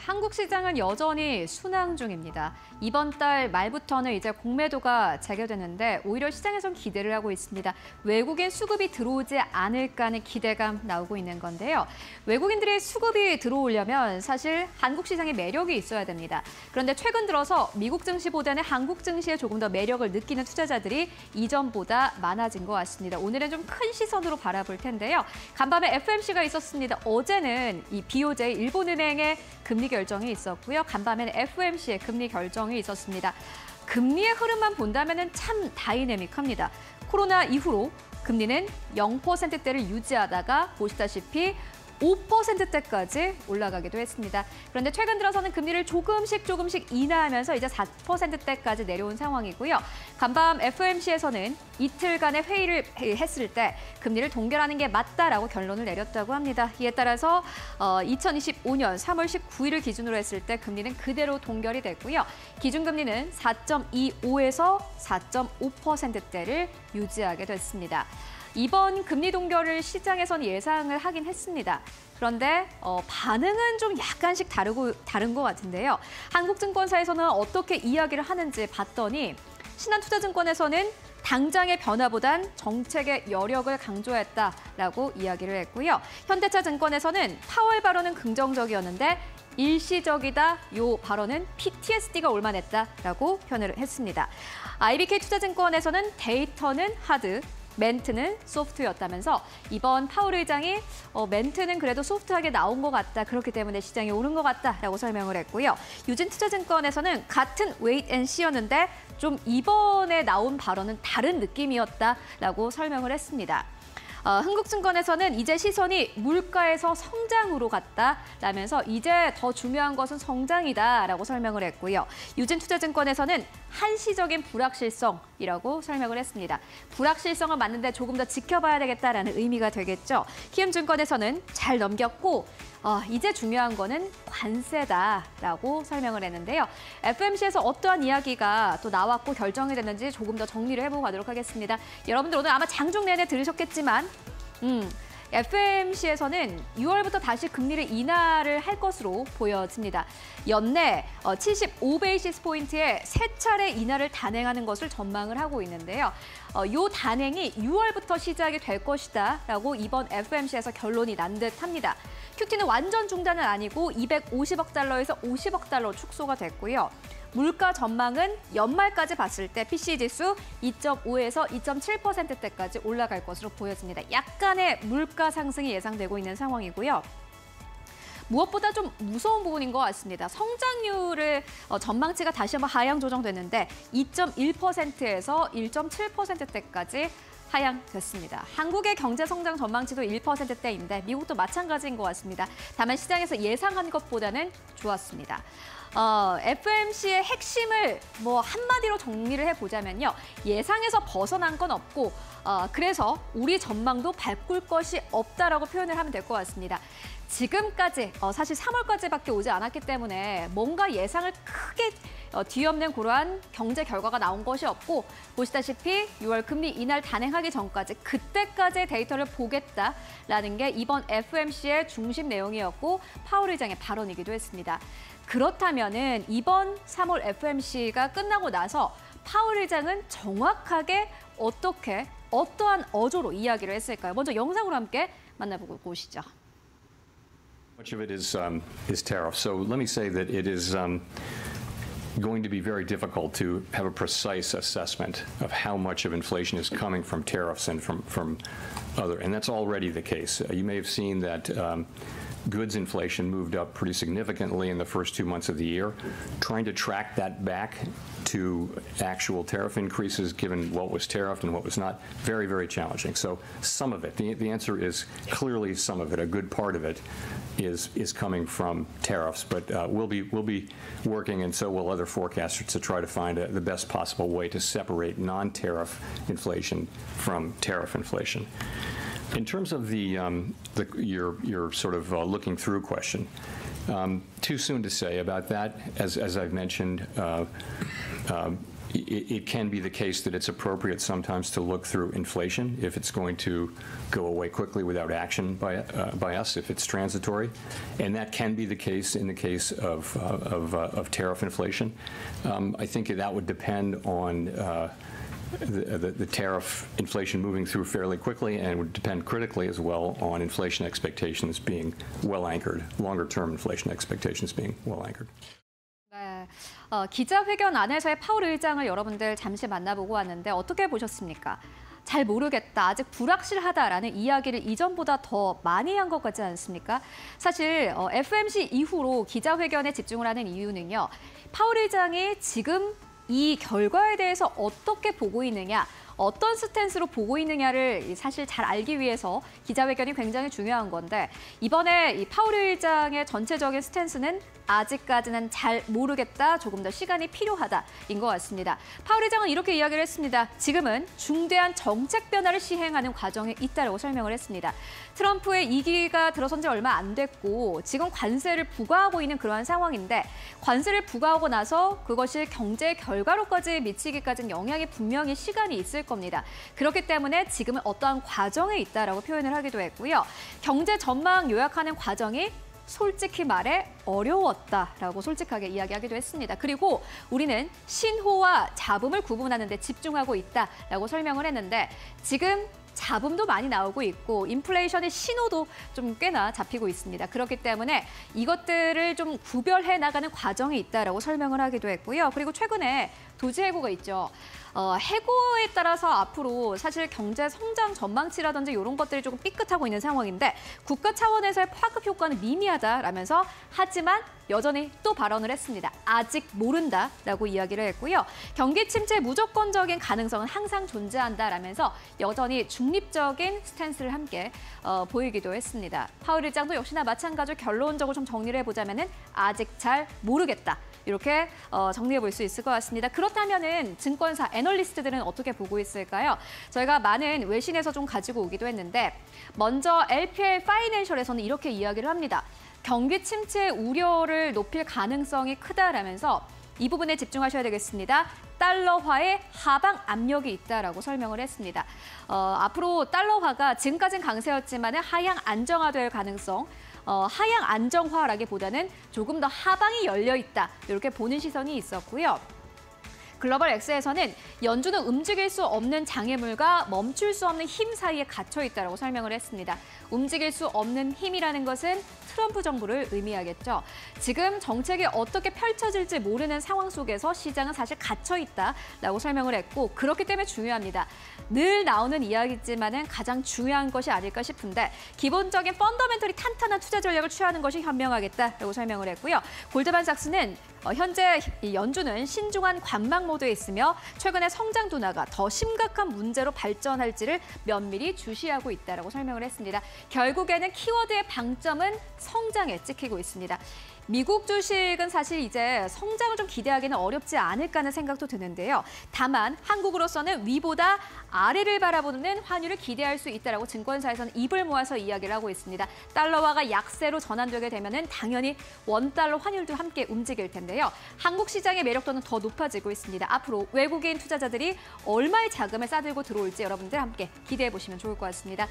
한국 시장은 여전히 순항 중입니다. 이번 달 말부터는 이제 공매도가 재개되는데 오히려 시장에선 기대를 하고 있습니다. 외국인 수급이 들어오지 않을까 하는 기대감 나오고 있는 건데요. 외국인들의 수급이 들어오려면 사실 한국 시장에 매력이 있어야 됩니다. 그런데 최근 들어서 미국 증시보다는 한국 증시에 조금 더 매력을 느끼는 투자자들이 이전보다 많아진 것 같습니다. 오늘은 좀 큰 시선으로 바라볼 텐데요. 간밤에 FOMC가 있었습니다. 어제는 이 BOJ 일본은행의 금리 결정이 있었고요. 간밤에는 FOMC의 금리 결정이 있었습니다. 금리의 흐름만 본다면 참 다이내믹합니다. 코로나 이후로 금리는 0%대를 유지하다가 보시다시피 5%대까지 올라가기도 했습니다. 그런데 최근 들어서는 금리를 조금씩 인하하면서 이제 4%대까지 내려온 상황이고요. 간밤 FOMC에서는 이틀간의 회의를 했을 때 금리를 동결하는 게 맞다라고 결론을 내렸다고 합니다. 이에 따라서 2025년 3월 19일을 기준으로 했을 때 금리는 그대로 동결이 됐고요. 기준금리는 4.25에서 4.5%대를 유지하게 됐습니다. 이번 금리 동결을 시장에서는 예상을 하긴 했습니다. 그런데 반응은 좀 약간씩 다른 것 같은데요. 한국증권사에서는 어떻게 이야기를 하는지 봤더니 신한투자증권에서는 당장의 변화보단 정책의 여력을 강조했다라고 이야기를 했고요. 현대차증권에서는 파월 발언은 긍정적이었는데 일시적이다. 요 발언은 PTSD가 올만했다라고 표현을 했습니다. IBK투자증권에서는 데이터는 하드, 멘트는 소프트였다면서 이번 파월 의장이 멘트는 그래도 소프트하게 나온 것 같다. 그렇기 때문에 시장이 오른 것 같다라고 설명을 했고요. 유진투자증권에서는 같은 웨이트 앤 시였는데 좀 이번에 나온 발언은 다른 느낌이었다라고 설명을 했습니다. 흥국증권에서는 이제 시선이 물가에서 성장으로 갔다라면서 이제 더 중요한 것은 성장이다라고 설명을 했고요. 유진투자증권에서는 한시적인 불확실성이라고 설명을 했습니다. 불확실성은 맞는데 조금 더 지켜봐야 되겠다라는 의미가 되겠죠. 키움증권에서는 잘 넘겼고 이제 중요한 거는 관세다라고 설명을 했는데요. FOMC에서 어떠한 이야기가 또 나왔고 결정이 됐는지 조금 더 정리를 해보고 가도록 하겠습니다. 여러분들 오늘 아마 장중 내내 들으셨겠지만 FOMC에서는 6월부터 다시 금리를 인하를 할 것으로 보여집니다. 연내 75베이시스 포인트의 세 차례 인하를 단행하는 것을 전망을 하고 있는데요. 이 단행이 6월부터 시작이 될 것이다라고 이번 FOMC에서 결론이 난 듯합니다. QT는 완전 중단은 아니고 250억 달러에서 50억 달러 축소가 됐고요. 물가 전망은 연말까지 봤을 때 PC지수 2.5에서 2.7%대까지 올라갈 것으로 보여집니다. 약간의 물가 상승이 예상되고 있는 상황이고요. 무엇보다 좀 무서운 부분인 것 같습니다. 성장률을 전망치가 다시 한번 하향 조정됐는데 2.1%에서 1.7%대까지 하향됐습니다. 한국의 경제 성장 전망치도 1%대인데 미국도 마찬가지인 것 같습니다. 다만 시장에서 예상한 것보다는 좋았습니다. FOMC의 핵심을 한마디로 정리를 해보자면요. 예상에서 벗어난 건 없고 그래서 우리 전망도 바꿀 것이 없다라고 표현을 하면 될 것 같습니다. 지금까지 사실 3월까지밖에 오지 않았기 때문에 뭔가 예상을 크게 뒤엎는 그러한 경제 결과가 나온 것이 없고 보시다시피 6월 금리 인하를 단행하기 전까지 그때까지의 데이터를 보겠다라는 게 이번 FOMC의 중심 내용이었고 파월 의장의 발언이기도 했습니다. 그렇다면은 이번 3월 FOMC가 끝나고 나서 파월 의장은 정확하게 어떠한 어조로 이야기를 했을까요? 먼저 영상으로 함께 만나보고 오시죠. Much of it is tariff. So let me say that it is going to be very difficult to have a precise assessment of how much of inflation is coming from tariffs and from other, and that's already the case. You may have seen that goods inflation moved up pretty significantly in the first 2 months of the year. Trying to track that back to actual tariff increases, given what was tariffed and what was not, very, very challenging. So some of it, the answer is clearly some of it. A good part of it is coming from tariffs, but we'll be working, and so will other forecasters, to try to find the best possible way to separate non-tariff inflation from tariff inflation. In terms of your sort of looking through question, too soon to say about that. As I've mentioned, it can be the case that it's appropriate sometimes to look through inflation if it's going to go away quickly without action by us, if it's transitory. And that can be the case in the case of tariff inflation. I think that would depend on the tariff inflation moving through fairly quickly, and would depend critically as well on inflation expectations being well anchored, longer-term inflation expectations being well anchored. 네, 기자회견 안에서의 파월 의장을 여러분들 잠시 만나보고 왔는데 어떻게 보셨습니까? 잘 모르겠다, 아직 불확실하다라는 이야기를 이전보다 더 많이 한 것 같지 않습니까? 사실 FOMC 이후로 기자회견에 집중을 하는 이유는요. 파월 의장이 지금 이 결과에 대해서 어떻게 보고 있느냐, 어떤 스탠스로 보고 있느냐를 사실 잘 알기 위해서 기자회견이 굉장히 중요한 건데, 이번에 이 파월 의장의 전체적인 스탠스는 아직까지는 잘 모르겠다, 조금 더 시간이 필요하다인 것 같습니다. 파월 의장은 이렇게 이야기를 했습니다. 지금은 중대한 정책 변화를 시행하는 과정에 있다고 설명을 했습니다. 트럼프의 2기가 들어선 지 얼마 안 됐고 지금 관세를 부과하고 있는 그러한 상황인데, 관세를 부과하고 나서 그것이 경제 결과로까지 미치기까지는 영향이 분명히 시간이 있을 겁니다. 그렇기 때문에 지금은 어떠한 과정에 있다라고 표현을 하기도 했고요. 경제 전망 요약하는 과정이 솔직히 말해 어려웠다라고 솔직하게 이야기하기도 했습니다. 그리고 우리는 신호와 잡음을 구분하는 데 집중하고 있다라고 설명을 했는데, 지금 잡음도 많이 나오고 있고 인플레이션의 신호도 좀 꽤나 잡히고 있습니다. 그렇기 때문에 이것들을 좀 구별해 나가는 과정이 있다라고 설명을 하기도 했고요. 그리고 최근에 도지 해고가 있죠. 해고에 따라서 앞으로 사실 경제 성장 전망치라든지 이런 것들이 조금 삐끗하고 있는 상황인데, 국가 차원에서의 파급 효과는 미미하다라면서, 하지만 여전히 또 발언을 했습니다. 아직 모른다라고 이야기를 했고요. 경기 침체 무조건적인 가능성은 항상 존재한다라면서 여전히 중립적인 스탠스를 함께 보이기도 했습니다. 파월 의장도 역시나 마찬가지로 결론적으로 좀 정리를 해보자면은 아직 잘 모르겠다, 이렇게 정리해 볼 수 있을 것 같습니다. 그렇다면은 증권사 애널리스트들은 어떻게 보고 있을까요? 저희가 많은 외신에서 좀 가지고 오기도 했는데, 먼저 LPL 파이낸셜에서는 이렇게 이야기를 합니다. 경기 침체 우려를 높일 가능성이 크다라면서 이 부분에 집중하셔야 되겠습니다. 달러화의 하방 압력이 있다라고 설명을 했습니다. 앞으로 달러화가 지금까지는 강세였지만 하향 안정화될 가능성, 하향 안정화라기보다는 조금 더 하방이 열려 있다, 이렇게 보는 시선이 있었고요. 글로벌 X에서는 연준은 움직일 수 없는 장애물과 멈출 수 없는 힘 사이에 갇혀 있다고 설명을 했습니다. 움직일 수 없는 힘이라는 것은 트럼프 정부를 의미하겠죠. 지금 정책이 어떻게 펼쳐질지 모르는 상황 속에서 시장은 사실 갇혀 있다라고 설명을 했고, 그렇기 때문에 중요합니다. 늘 나오는 이야기지만은 가장 중요한 것이 아닐까 싶은데, 기본적인 펀더멘털이 탄탄한 투자 전략을 취하는 것이 현명하겠다라고 설명을 했고요. 골드만삭스는 현재 연준은 신중한 관망 모드에 있으며 최근에 성장 둔화가 더 심각한 문제로 발전할지를 면밀히 주시하고 있다라고 설명을 했습니다. 결국에는 키워드의 방점은 성장에 찍히고 있습니다. 미국 주식은 사실 이제 성장을 좀 기대하기는 어렵지 않을까 하는 생각도 드는데요. 다만 한국으로서는 위보다 아래를 바라보는 환율을 기대할 수 있다라고 증권사에서는 입을 모아서 이야기를 하고 있습니다. 달러화가 약세로 전환되게 되면은 당연히 원달러 환율도 함께 움직일 텐데요. 한국 시장의 매력도는 더 높아지고 있습니다. 앞으로 외국인 투자자들이 얼마의 자금을 싸들고 들어올지 여러분들 함께 기대해 보시면 좋을 것 같습니다.